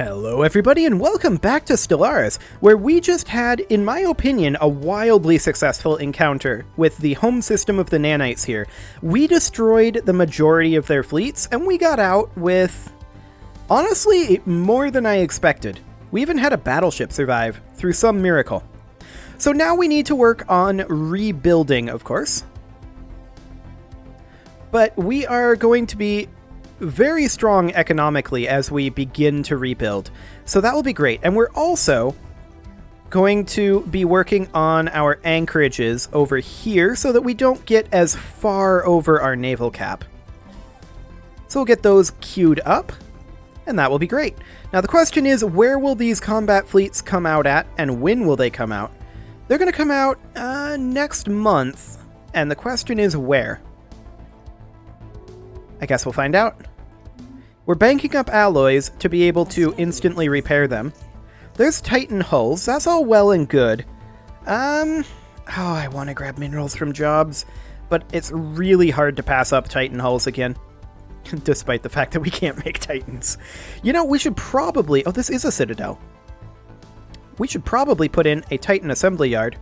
Hello everybody and welcome back to Stellaris, where we just had, in my opinion, a wildly successful encounter with the home system of the nanites here. We destroyed the majority of their fleets, and we got out with, honestly, more than I expected. We even had a battleship survive, through some miracle. So now we need to work on rebuilding, of course. But we are going to be very strong economically as we begin to rebuild. So that will be great. And we're also going to be working on our anchorages over here so that we don't get as far over our naval cap. So we'll get those queued up, and that will be great. Now the question is, where will these combat fleets come out at, and when will they come out? They're going to come out next month, and the question is where? I guess we'll find out. We're banking up alloys to be able to instantly repair them. There's Titan hulls. That's all well and good. Oh, I want to grab minerals from jobs, but it's really hard to pass up Titan hulls again, despite the fact that we can't make Titans. You know, we should probably... Oh, this is a citadel. We should probably put in a Titan assembly yard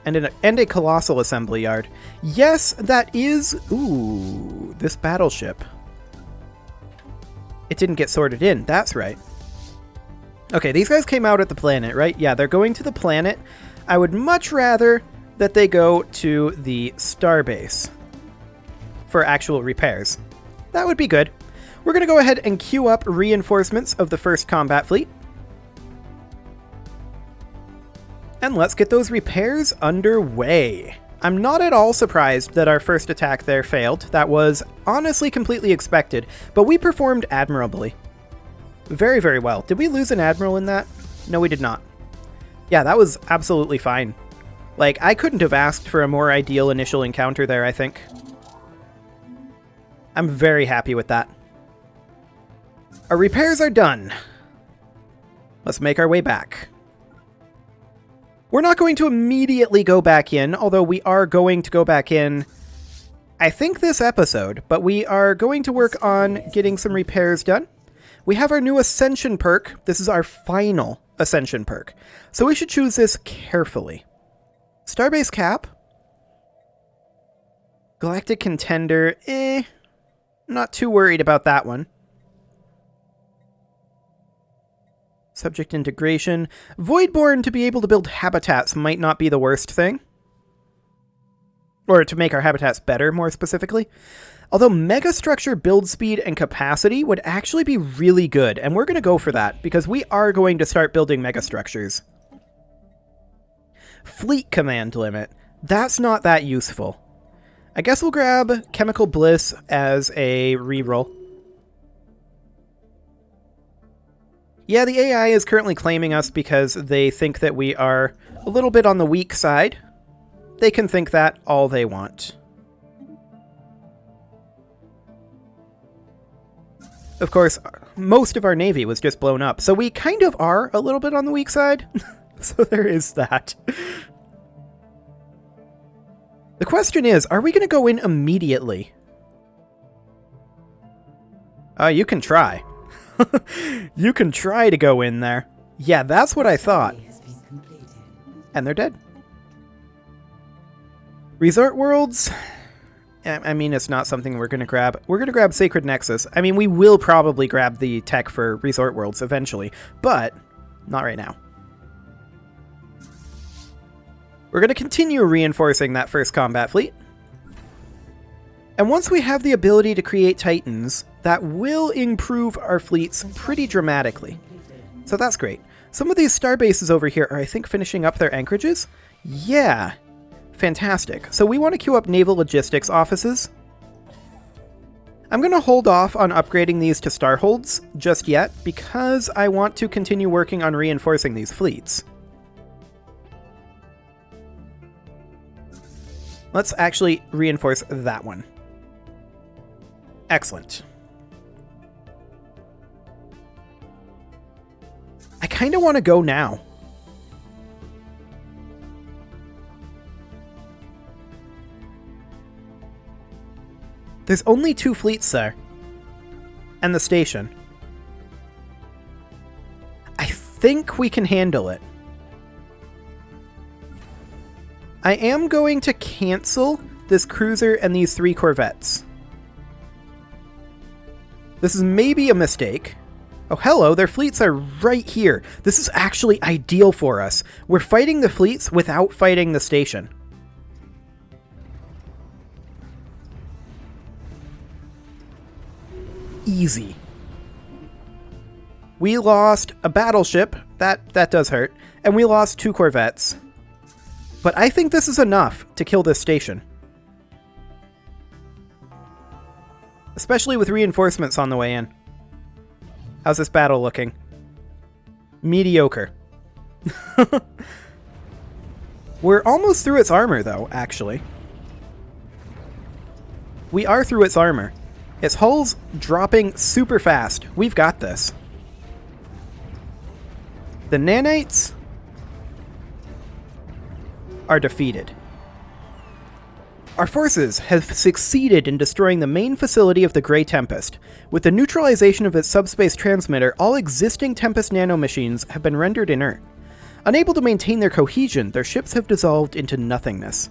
and a colossal assembly yard. Yes, that is... Ooh, this battleship. It didn't get sorted in, that's right. Okay, these guys came out at the planet, right? Yeah, they're going to the planet. I would much rather that they go to the starbase for actual repairs. That would be good. We're going to go ahead and queue up reinforcements of the first combat fleet. And let's get those repairs underway. I'm not at all surprised that our first attack there failed. That was honestly completely expected, but we performed admirably. Very, very well. Did we lose an admiral in that? No, we did not. Yeah, that was absolutely fine. Like, I couldn't have asked for a more ideal initial encounter there, I think. I'm very happy with that. Our repairs are done. Let's make our way back. We're not going to immediately go back in, although we are going to go back in, I think, this episode, but we are going to work on getting some repairs done. We have our new Ascension perk. This is our final Ascension perk, so we should choose this carefully. Starbase Cap. Galactic Contender, not too worried about that one. Subject integration. Voidborn to be able to build habitats might not be the worst thing. Or to make our habitats better, more specifically. Although megastructure build speed and capacity would actually be really good, and we're going to go for that, because we are going to start building megastructures. Fleet command limit. That's not that useful. I guess we'll grab Chemical Bliss as a reroll. Yeah, the AI is currently claiming us because they think that we are a little bit on the weak side. They can think that all they want. Of course, most of our navy was just blown up, so we kind of are a little bit on the weak side. So there is that. The question is, are we going to go in immediately? You can try. You can try to go in there. Yeah, that's what I thought. And they're dead. Resort Worlds? I mean, it's not something we're going to grab. We're going to grab Sacred Nexus. I mean, we will probably grab the tech for Resort Worlds eventually, but not right now. We're going to continue reinforcing that first combat fleet. And once we have the ability to create Titans, that will improve our fleets pretty dramatically. So that's great. Some of these star bases over here are, I think, finishing up their anchorages. Yeah. Fantastic. So we want to queue up naval logistics offices. I'm going to hold off on upgrading these to starholds just yet, because I want to continue working on reinforcing these fleets. Let's actually reinforce that one. Excellent. I kind of want to go now. There's only 2 fleets there. And the station. think we can handle it. I am going to cancel this cruiser and these 3 corvettes. This is maybe a mistake. Oh, hello, their fleets are right here. This is actually ideal for us. We're fighting the fleets without fighting the station. Easy. We lost a battleship. That does hurt. And we lost 2 corvettes. But I think this is enough to kill this station. Especially with reinforcements on the way in. How's this battle looking? Mediocre. We're almost through its armor, though, actually. We are through its armor. Its hull's dropping super fast. We've got this. The nanites are defeated. Our forces have succeeded in destroying the main facility of the Grey Tempest. With the neutralization of its subspace transmitter, all existing Tempest nanomachines have been rendered inert. Unable to maintain their cohesion, their ships have dissolved into nothingness.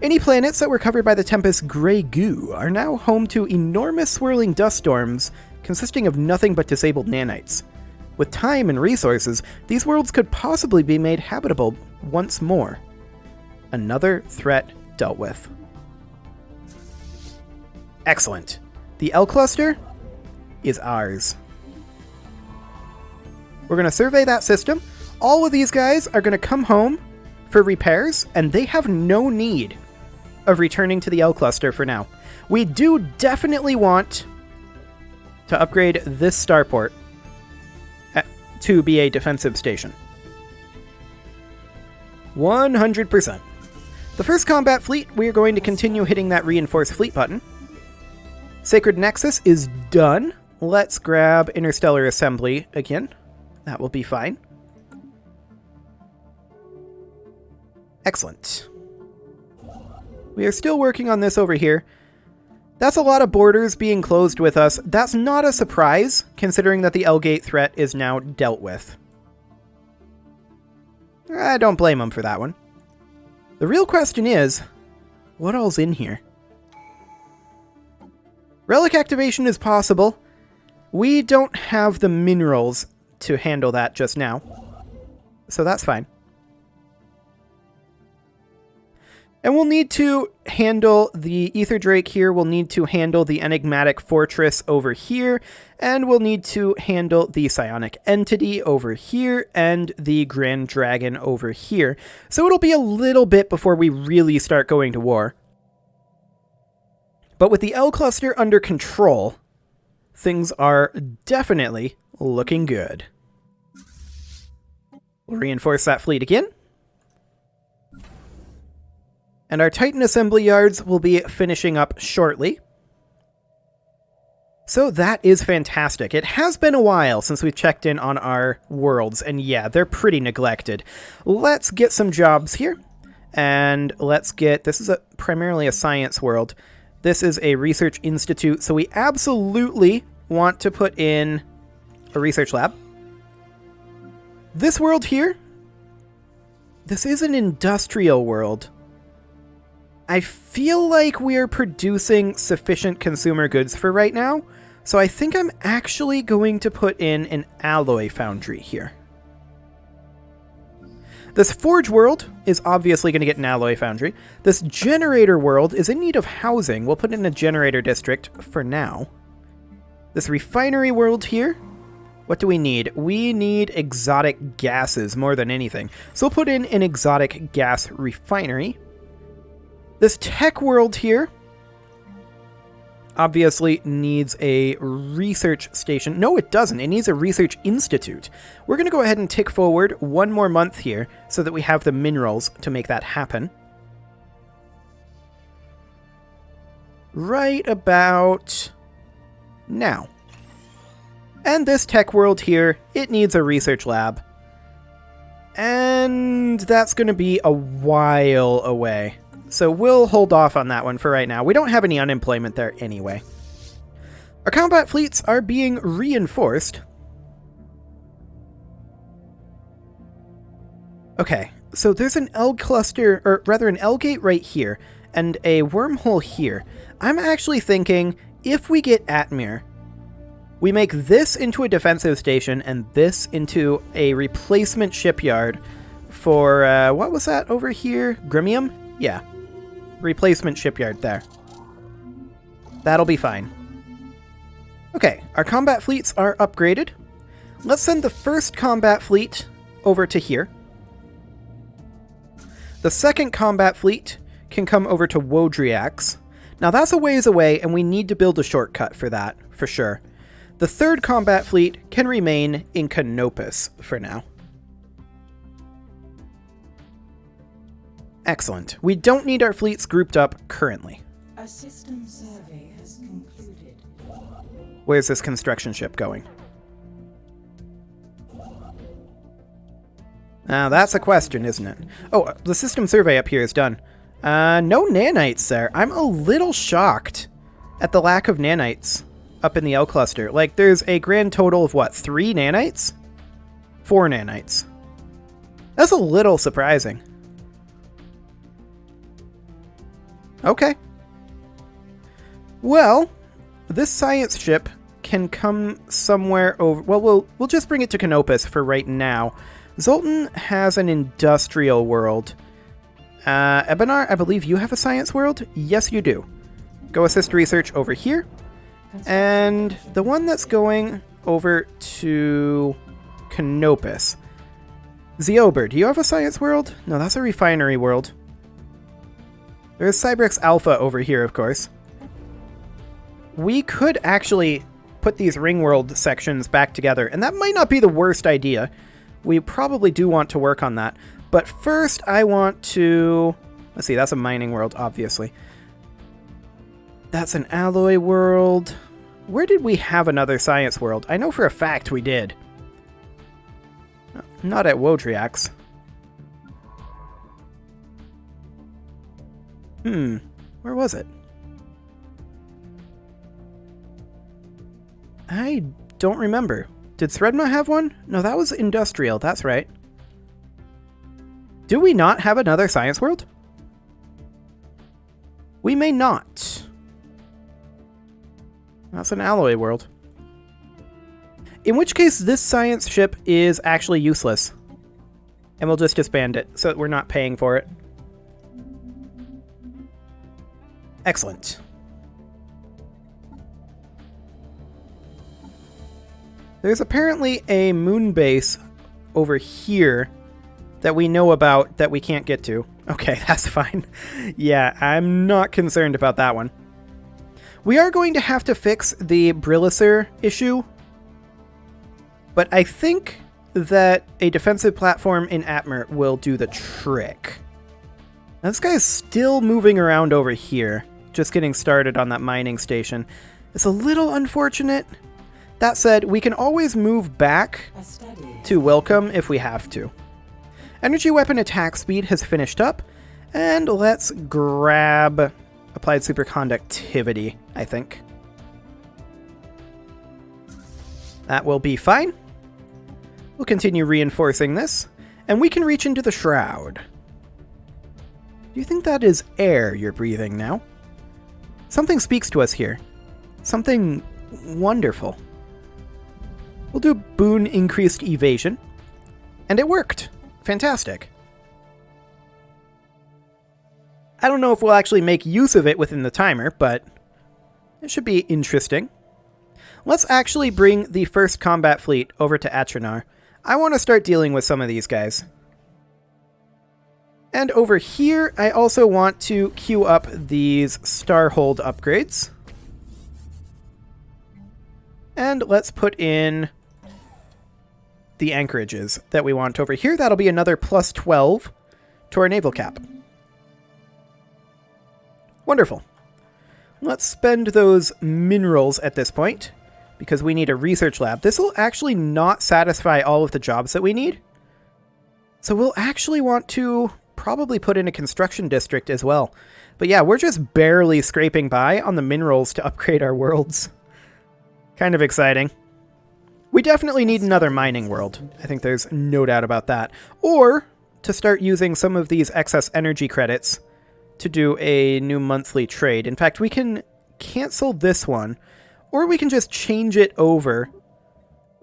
Any planets that were covered by the Tempest's grey goo are now home to enormous swirling dust storms consisting of nothing but disabled nanites. With time and resources, these worlds could possibly be made habitable once more. Another threat dealt with. Excellent. The L cluster is ours. We're going to survey that system. All of these guys are going to come home for repairs, and they have no need of returning to the L cluster for now. We do definitely want to upgrade this starport to be a defensive station. 100%. The first combat fleet, we are going to continue hitting that reinforce fleet button. Sacred Nexus is done. Let's grab Interstellar Assembly again. That will be fine. Excellent. We are still working on this over here. That's a lot of borders being closed with us. That's not a surprise, considering that the L-Gate threat is now dealt with. I don't blame them for that one. The real question is, what all's in here? Relic activation is possible. We don't have the minerals to handle that just now, so that's fine. And we'll need to handle the Ether Drake here, we'll need to handle the Enigmatic Fortress over here, and we'll need to handle the Psionic Entity over here, and the Grand Dragon over here. So it'll be a little bit before we really start going to war. But with the L cluster under control, things are definitely looking good. We'll reinforce that fleet again. And our Titan assembly yards will be finishing up shortly. So that is fantastic. It has been a while since we've checked in on our worlds, and yeah, they're pretty neglected. Let's get some jobs here, and let's get... This is primarily a science world. This is a research institute, so we absolutely want to put in a research lab. This world here, this is an industrial world. I feel like we're producing sufficient consumer goods for right now, so I think I'm actually going to put in an alloy foundry here. This forge world is obviously going to get an alloy foundry. This generator world is in need of housing. We'll put in a generator district for now. This refinery world here, what do we need? We need exotic gases more than anything. So we'll put in an exotic gas refinery. This tech world here obviously needs a research station. No, it doesn't. It needs a research institute. We're going to go ahead and tick forward one more month here so that we have the minerals to make that happen. Right about now. And this tech world here, it needs a research lab. And that's going to be a while away. So we'll hold off on that one for right now. We don't have any unemployment there anyway. Our combat fleets are being reinforced. Okay, so there's an L cluster, or rather an L gate right here, and a wormhole here. I'm actually thinking, if we get Atmir, we make this into a defensive station and this into a replacement shipyard for, what was that over here? Grimium? Yeah. Replacement shipyard there. That'll be fine. Okay, our combat fleets are upgraded. Let's send the first combat fleet over to here. The second combat fleet can come over to Wodriax. Now that's a ways away, and we need to build a shortcut for that, for sure. The third combat fleet can remain in Canopus for now. Excellent. We don't need our fleets grouped up currently. A system survey has concluded. Where's this construction ship going? Now that's a question, isn't it? Oh, the system survey up here is done. No nanites there. I'm a little shocked at the lack of nanites up in the L cluster. Like, there's a grand total of, what, 3 nanites? 4 nanites. That's a little surprising. Okay. Well, this science ship can come somewhere over... Well, we'll just bring it to Canopus for right now. Zoltan has an industrial world. Ebenar, I believe you have a science world? Yes, you do. Go assist research over here. And the one that's going over to Canopus. Zeober, do you have a science world? No, that's a refinery world. There's Cybrex Alpha over here, of course. We could actually put these ring world sections back together, and that might not be the worst idea. We probably do want to work on that. But first, I want to... Let's see, that's a mining world, obviously. That's an alloy world. Where did we have another science world? I know for a fact we did. Not at Wodriax. Where was it? I don't remember. Did Thredma have one? No, that was industrial, that's right. Do we not have another science world? We may not. That's an alloy world. In which case, this science ship is actually useless. And we'll just disband it, so that we're not paying for it. Excellent. There's apparently a moon base over here that we know about that we can't get to. Okay, that's fine. Yeah, I'm not concerned about that one. We are going to have to fix the Brilliser issue, but I think that a defensive platform in Atmer will do the trick. Now, this guy is still moving around over here, just getting started on that mining station. It's a little unfortunate. That said, we can always move back to Welcome if we have to. Energy weapon attack speed has finished up, and let's grab applied superconductivity, I think. That will be fine. We'll continue reinforcing this, and we can reach into the shroud. Do you think that is air you're breathing now? Something speaks to us here. Something wonderful. We'll do boon increased evasion, and it worked. Fantastic. I don't know if we'll actually make use of it within the timer, but it should be interesting. Let's actually bring the first combat fleet over to Atranar. I want to start dealing with some of these guys. And over here, I also want to queue up these Starhold upgrades. And let's put in the anchorages that we want over here. That'll be another plus 12 to our naval cap. Wonderful. Let's spend those minerals at this point, because we need a research lab. This will actually not satisfy all of the jobs that we need. So we'll actually want to probably put in a construction district as well. But yeah, we're just barely scraping by on the minerals to upgrade our worlds. Kind of exciting. We definitely need another mining world. I think there's no doubt about that. Or to start using some of these excess energy credits to do a new monthly trade. In fact, we can cancel this one, or we can just change it over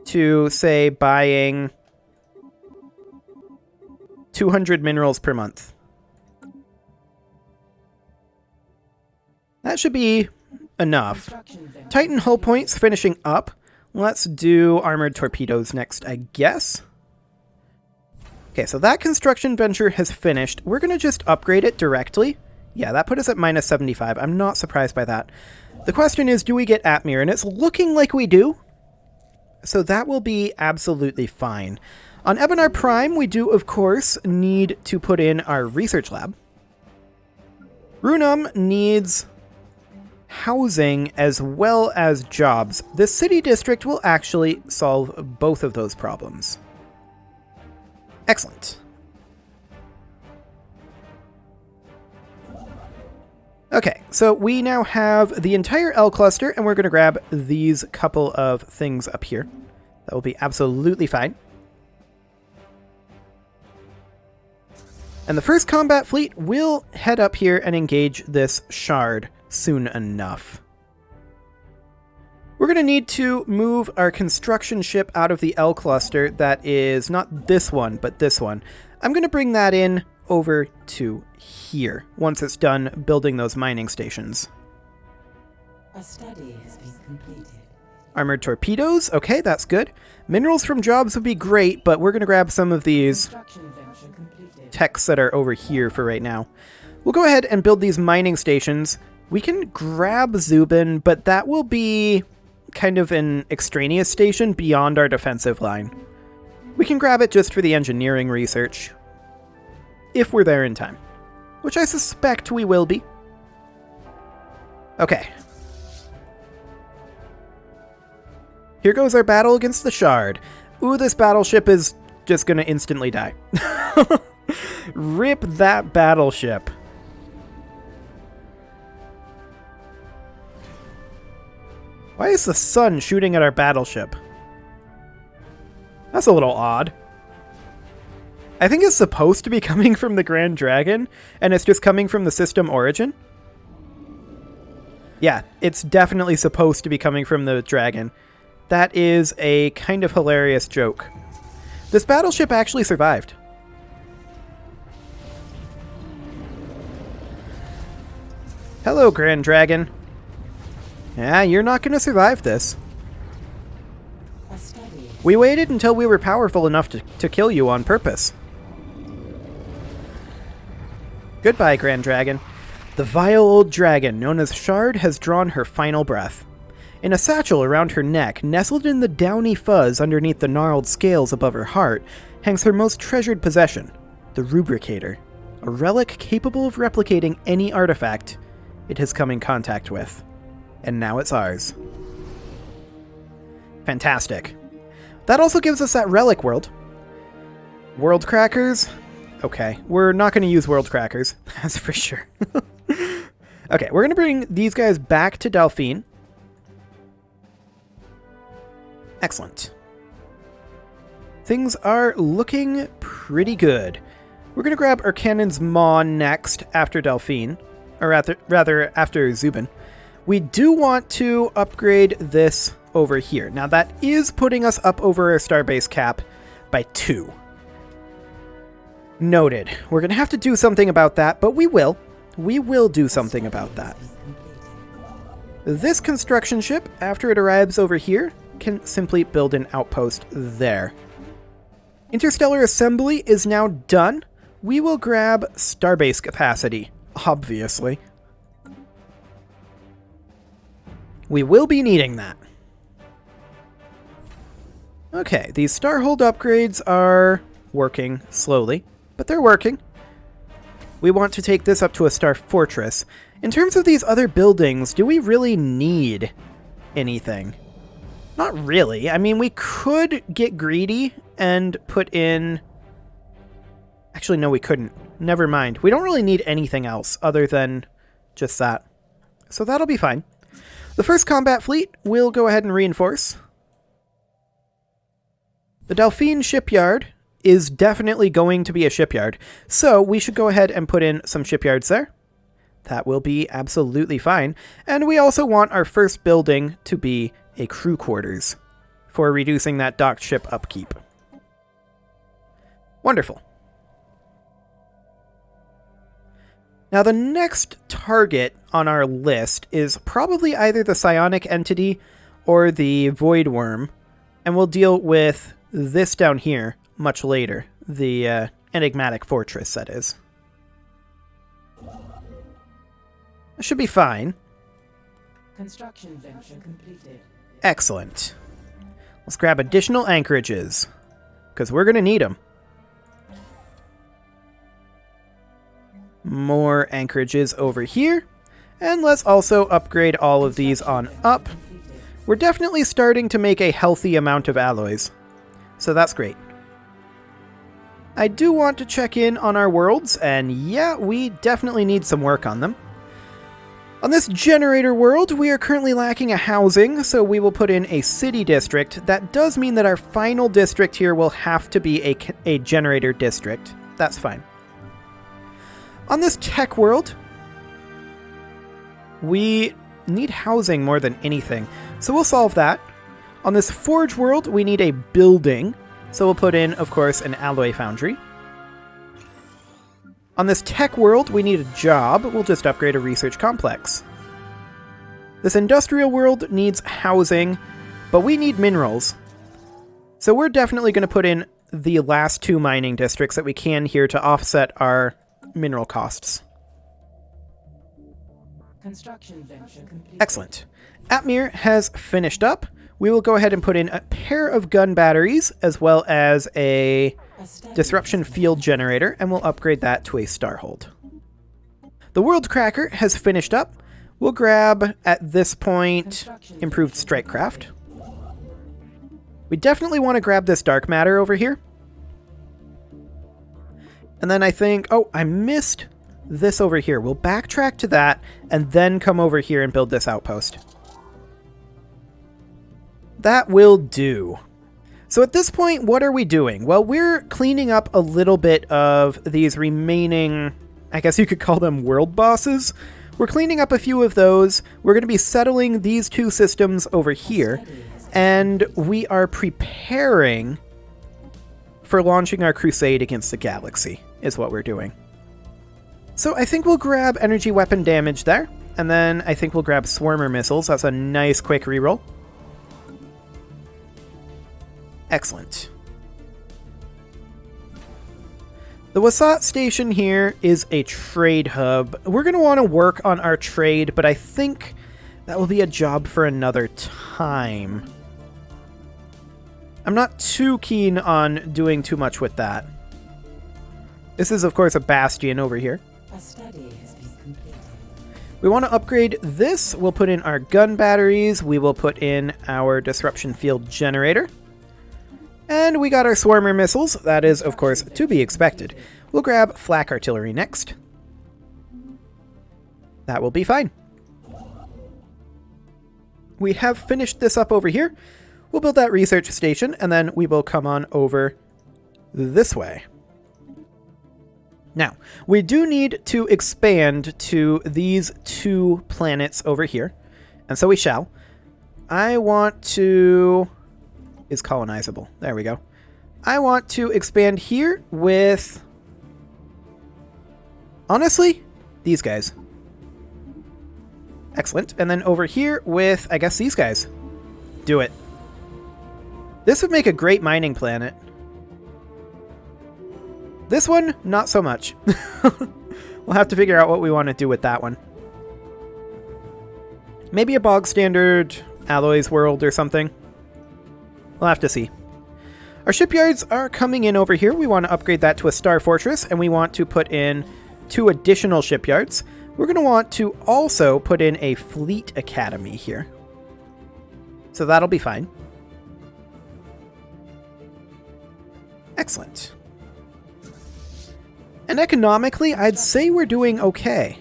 to, say, buying 200 minerals per month. That should be enough. Titan hull points finishing up. Let's do armored torpedoes next, I guess. Okay, so that construction venture has finished. We're going to just upgrade it directly. Yeah, that put us at minus 75. I'm not surprised by that. The question is, do we get Atmir? And it's looking like we do. So that will be absolutely fine. On Ebenar Prime, we do, of course, need to put in our research lab. Runum needs housing as well as jobs. The city district will actually solve both of those problems. Excellent. Okay, so we now have the entire L cluster, and we're going to grab these couple of things up here. That will be absolutely fine. And the first combat fleet will head up here and engage this shard soon enough. We're going to need to move our construction ship out of the L cluster. That is not this one, but this one. I'm going to bring that in over to here once it's done building those mining stations. A study has been completed. Armored torpedoes. Okay, that's good. Minerals from jobs would be great, but we're going to grab some of these Construction venture completed. techs that are over here for right now. We'll go ahead and build these mining stations. We can grab Zubin, but that will be kind of an extraneous station beyond our defensive line. We can grab it just for the engineering research, if we're there in time, which I suspect we will be. Okay. Here goes our battle against the Shard. Ooh, this battleship is just gonna instantly die. Rip that battleship. Why is the sun shooting at our battleship? That's a little odd. I think it's supposed to be coming from the Grand Dragon, and it's just coming from the system origin. Yeah, it's definitely supposed to be coming from the Dragon. That is a kind of hilarious joke. This battleship actually survived. Hello, Grand Dragon. Yeah, you're not going to survive this. A study. We waited until we were powerful enough to kill you on purpose. Goodbye, Grand Dragon. The vile old dragon known as Shard has drawn her final breath. In a satchel around her neck, nestled in the downy fuzz underneath the gnarled scales above her heart, hangs her most treasured possession, the Rubricator, a relic capable of replicating any artifact it has come in contact with. And now it's ours. Fantastic. That also gives us that relic world. World crackers? Okay, we're not going to use world crackers, that's for sure. Okay, we're going to bring these guys back to Delphine. Excellent. Things are looking pretty good. We're going to grab Urkanon's Maw next after Delphine, or rather after Zubin. We do want to upgrade this over here. Now that is putting us up over our starbase cap by 2. Noted. We're going to have to do something about that, but we will. We will do something about that. This construction ship, after it arrives over here, can simply build an outpost there. Interstellar Assembly is now done. We will grab starbase capacity, obviously. We will be needing that. Okay, these Starhold upgrades are working slowly, but they're working. We want to take this up to a Star Fortress. In terms of these other buildings, do we really need anything? Not really. I mean, we could get greedy and put in... Actually, no, we couldn't. Never mind. We don't really need anything else other than just that. So that'll be fine. The first combat fleet will go ahead and reinforce. The Delphine shipyard is definitely going to be a shipyard. So we should go ahead and put in some shipyards there. That will be absolutely fine. And we also want our first building to be a crew quarters for reducing that docked ship upkeep. Wonderful. Now the next target on our list is probably either the psionic entity or the void worm, and we'll deal with this down here much later, the enigmatic fortress, that is. It should be fine. Construction venture completed. Excellent. Let's grab additional anchorages, because we're going to need them. More anchorages over here. And let's also upgrade all of these on up. We're definitely starting to make a healthy amount of alloys. So that's great. I do want to check in on our worlds, and yeah, we definitely need some work on them. On this generator world, we are currently lacking a housing, so we will put in a city district. That does mean that our final district here will have to be a generator district. That's fine. On this tech world, we need housing more than anything, so we'll solve that. On this forge world, we need a building, so we'll put in, of course, an alloy foundry. On this tech world, we need a job. We'll just upgrade a research complex. This industrial world needs housing, but we need minerals. So we're definitely going to put in the last 2 mining districts that we can here to offset our mineral costs. Construction venture completed. Excellent. Atmir has finished up. We will go ahead and put in a pair of gun batteries as well as a disruption field generator, and we'll upgrade that to a starhold. The world cracker has finished up. We'll grab, at this point, improved strikecraft. We definitely want to grab this dark matter over here. And then I think, oh, I missed this over here. We'll backtrack to that and then come over here and build this outpost. That will do. So at this point, what are we doing? Well, we're cleaning up a little bit of these remaining, I guess you could call them world bosses. We're cleaning up a few of those. We're going to be settling these 2 systems over here. And we are preparing for launching our crusade against the galaxy, is what we're doing. So I think we'll grab energy weapon damage there. And then I think we'll grab swarmer missiles. That's a nice quick reroll. Excellent. The Wasat station here is a trade hub. We're going to want to work on our trade, but I think that will be a job for another time. I'm not too keen on doing too much with that. This is, of course, a bastion over here. A study has been completed. We want to upgrade this. We'll put in our gun batteries. We will put in our disruption field generator. And we got our swarmer missiles. That is, of course, to be expected. We'll grab flak artillery next. That will be fine. We have finished this up over here. We'll build that research station, and then we will come on over this way. Now, we do need to expand to these 2 planets over here, and so we shall. I want to... is colonizable. There we go. I want to expand here with... honestly, these guys. Excellent. And then over here with, I guess, these guys. Do it. This would make a great mining planet. This one, not so much. We'll have to figure out what we want to do with that one. Maybe a bog standard alloys world or something. We'll have to see. Our shipyards are coming in over here. We want to upgrade that to a star fortress, and we want to put in 2 additional shipyards. We're going to want to also put in a fleet academy here. So that'll be fine. Excellent. And economically, I'd say we're doing okay,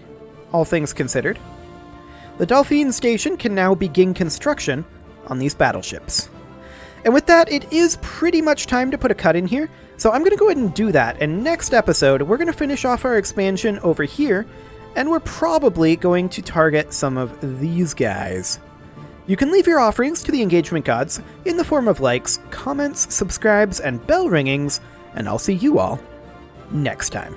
all things considered. The Delphine station can now begin construction on these battleships. And with that, it is pretty much time to put a cut in here, so I'm going to go ahead and do that, and next episode, we're going to finish off our expansion over here, and we're probably going to target some of these guys. You can leave your offerings to the engagement gods in the form of likes, comments, subscribes, and bell ringings, and I'll see you all next time.